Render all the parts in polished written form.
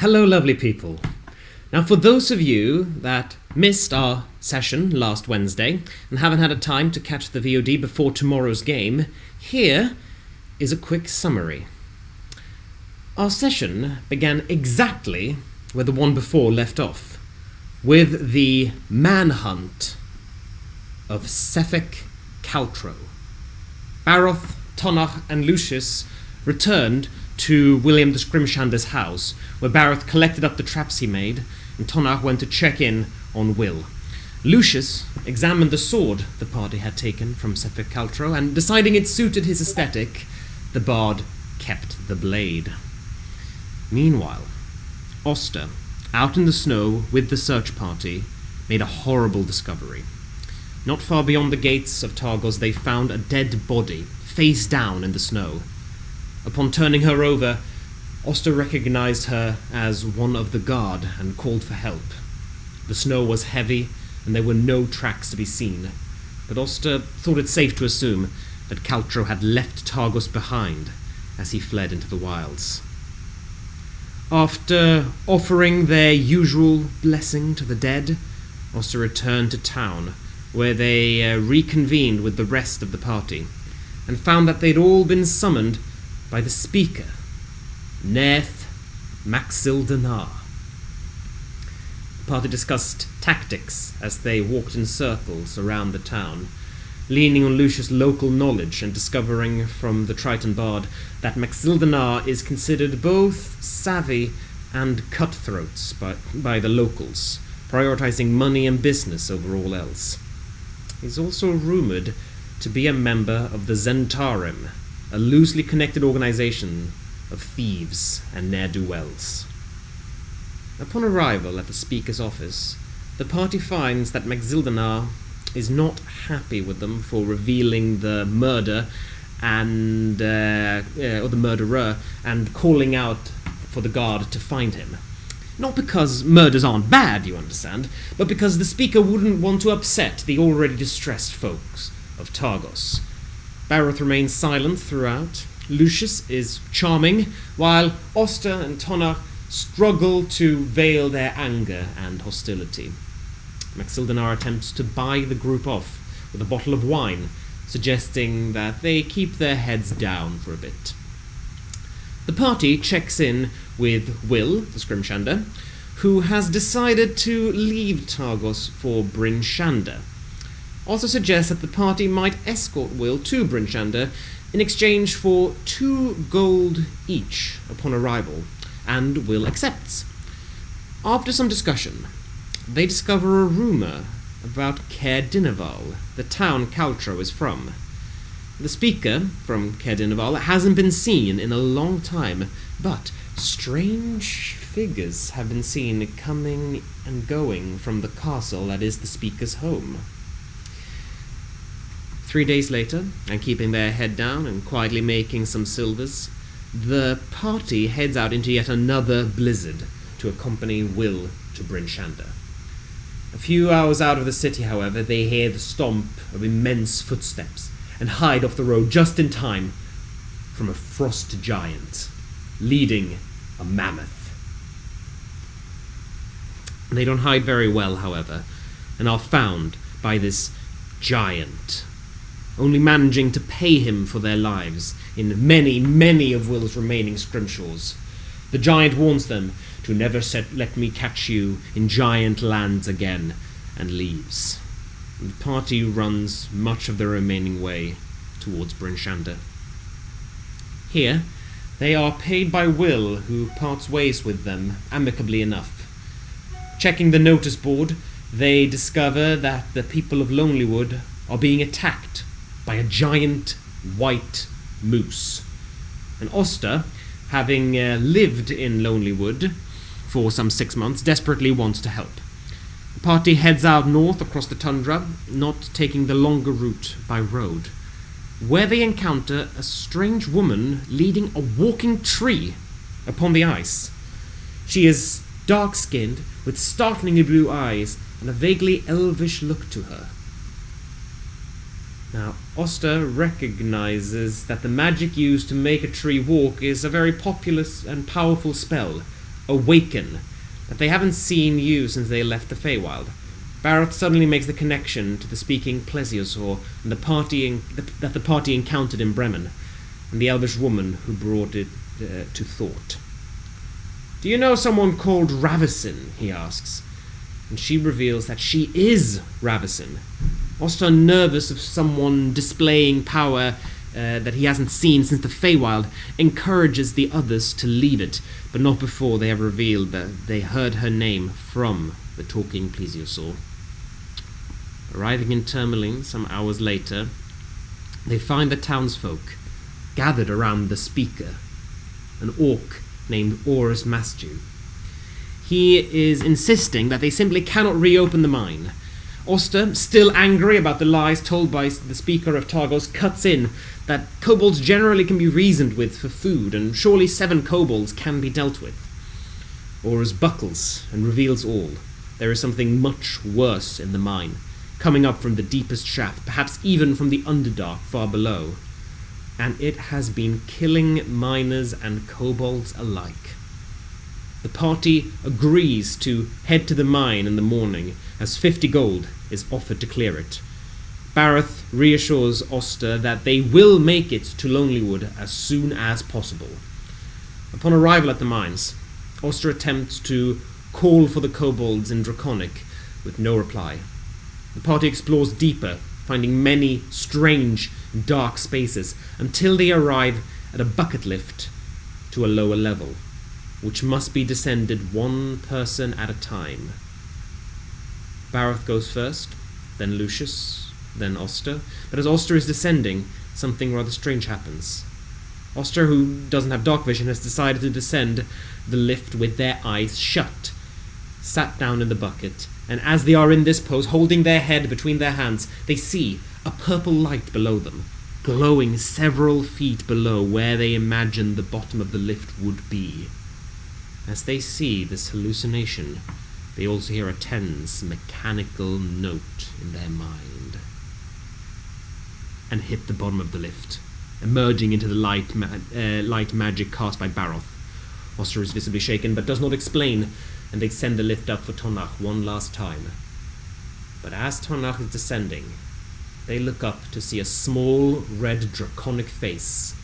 Hello, lovely people. Now, for those of you that missed our session last Wednesday and haven't had a time to catch the VOD before tomorrow's game, here is a quick summary. Our session began exactly where the one before left off, with the manhunt of Sefek Caltro. Baroth, Tonach and Lucius returned to William the Scrimshander's house, where Baroth collected up the traps he made, and Tonach went to check in on Will. Lucius examined the sword the party had taken from Sefek Caltro, and deciding it suited his aesthetic, the bard kept the blade. Meanwhile, Oster, out in the snow with the search party, made a horrible discovery. Not far beyond the gates of Targos, they found a dead body, face down in the snow. Upon turning her over, Oster recognized her as one of the guard and called for help. The snow was heavy and there were no tracks to be seen, but Oster thought it safe to assume that Caltro had left Targos behind as he fled into the wilds. After offering their usual blessing to the dead, Oster returned to town, where they reconvened with the rest of the party, and found that they'd all been summoned by the speaker, Neth Maxildanar. The party discussed tactics as they walked in circles around the town, leaning on Lucius' local knowledge and discovering from the Triton Bard that Maxildanar is considered both savvy and cutthroats by the locals, prioritizing money and business over all else. He's also rumored to be a member of the Zentarim, a loosely connected organization of thieves and ne'er-do-wells. Upon arrival at the speaker's office, the party finds that Maxildanar is not happy with them for revealing the murder and or the murderer and calling out for the guard to find him. Not because murders aren't bad, you understand, but because the speaker wouldn't want to upset the already distressed folks of Targos. Baroth remains silent throughout. Lucius is charming, while Oster and Tonach struggle to veil their anger and hostility. Maxildanar attempts to buy the group off with a bottle of wine, suggesting that they keep their heads down for a bit. The party checks in with Will, the Scrimshander, who has decided to leave Targos for Bryn Shander. Also suggests that the party might escort Will to Bryn Shander in exchange for 2 gold each upon arrival, and Will accepts. After some discussion, they discover a rumour about Caer Dineval, the town Caltro is from. The speaker from Caer Dineval hasn't been seen in a long time, but strange figures have been seen coming and going from the castle that is the speaker's home. 3 days later, and keeping their head down and quietly making some silvers, the party heads out into yet another blizzard to accompany Will to Bryn Shander. A few hours out of the city, however, they hear the stomp of immense footsteps and hide off the road just in time from a frost giant leading a mammoth. They don't hide very well, however, and are found by this giant, only managing to pay him for their lives in many of Will's remaining scrimshaws. The giant warns them to never let me catch you in giant lands again, and leaves. The party runs much of the remaining way towards Bryn Shander. Here, they are paid by Will, who parts ways with them amicably enough. Checking the notice board, they discover that the people of Lonelywood are being attacked by a giant white moose. And Oster, having lived in Lonelywood for some 6 months, desperately wants to help. The party heads out north across the tundra, not taking the longer route by road, where they encounter a strange woman leading a walking tree upon the ice. She is dark-skinned, with startlingly blue eyes and a vaguely elvish look to her. Now, Oster recognizes that the magic used to make a tree walk is a very popular and powerful spell, awaken, that they haven't seen you since they left the Feywild. Barroth suddenly makes the connection to the speaking plesiosaur and that the party encountered in Bremen, and the elvish woman who brought it to thought. "Do you know someone called Ravison?" he asks, and she reveals that she is Ravison. Oster, nervous of someone displaying power that he hasn't seen since the Feywild, encourages the others to leave it, but not before they have revealed that they heard her name from the talking plesiosaur. Arriving in Tourmaline some hours later, they find the townsfolk gathered around the speaker, an orc named Orus Masju. He is insisting that they simply cannot reopen the mine. Oster, still angry about the lies told by the speaker of Targos, cuts in that kobolds generally can be reasoned with for food, and surely 7 kobolds can be dealt with. Orus buckles and reveals all. There is something much worse in the mine, coming up from the deepest shaft, perhaps even from the Underdark far below. And it has been killing miners and kobolds alike. The party agrees to head to the mine in the morning, as 50 gold is offered to clear it. Barroth reassures Oster that they will make it to Lonelywood as soon as possible. Upon arrival at the mines, Oster attempts to call for the kobolds in Draconic, with no reply. The party explores deeper, finding many strange, dark spaces, until they arrive at a bucket lift to a lower level, which must be descended one person at a time. Barroth goes first, then Lucius, then Oster, but as Oster is descending, something rather strange happens. Oster, who doesn't have dark vision, has decided to descend the lift with their eyes shut, sat down in the bucket, and as they are in this pose, holding their head between their hands, they see a purple light below them, glowing several feet below where they imagine the bottom of the lift would be. As they see this hallucination, they also hear a tense, mechanical note in their mind, and hit the bottom of the lift, emerging into the light magic cast by Barroth. Oster is visibly shaken, but does not explain, and they send the lift up for Tonach one last time. But as Tonach is descending, they look up to see a small, red, draconic face,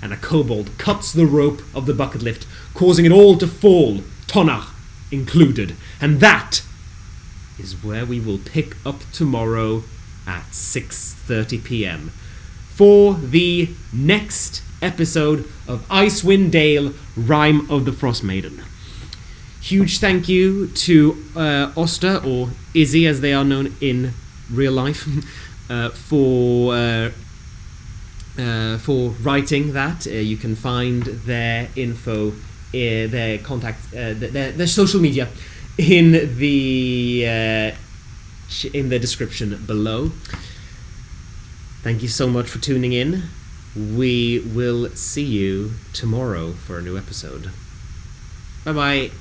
and a kobold cuts the rope of the bucket lift, causing it all to fall, Tonach included. And that is where we will pick up tomorrow at 6:30 p.m. for the next episode of Icewind Dale, Rime of the Frostmaiden. Huge thank you to Oster, or Izzy as they are known in real life, for writing that. You can find their info, their contact, their social media in the description below. Thank you so much for tuning in. We will see you tomorrow for a new episode. Bye bye.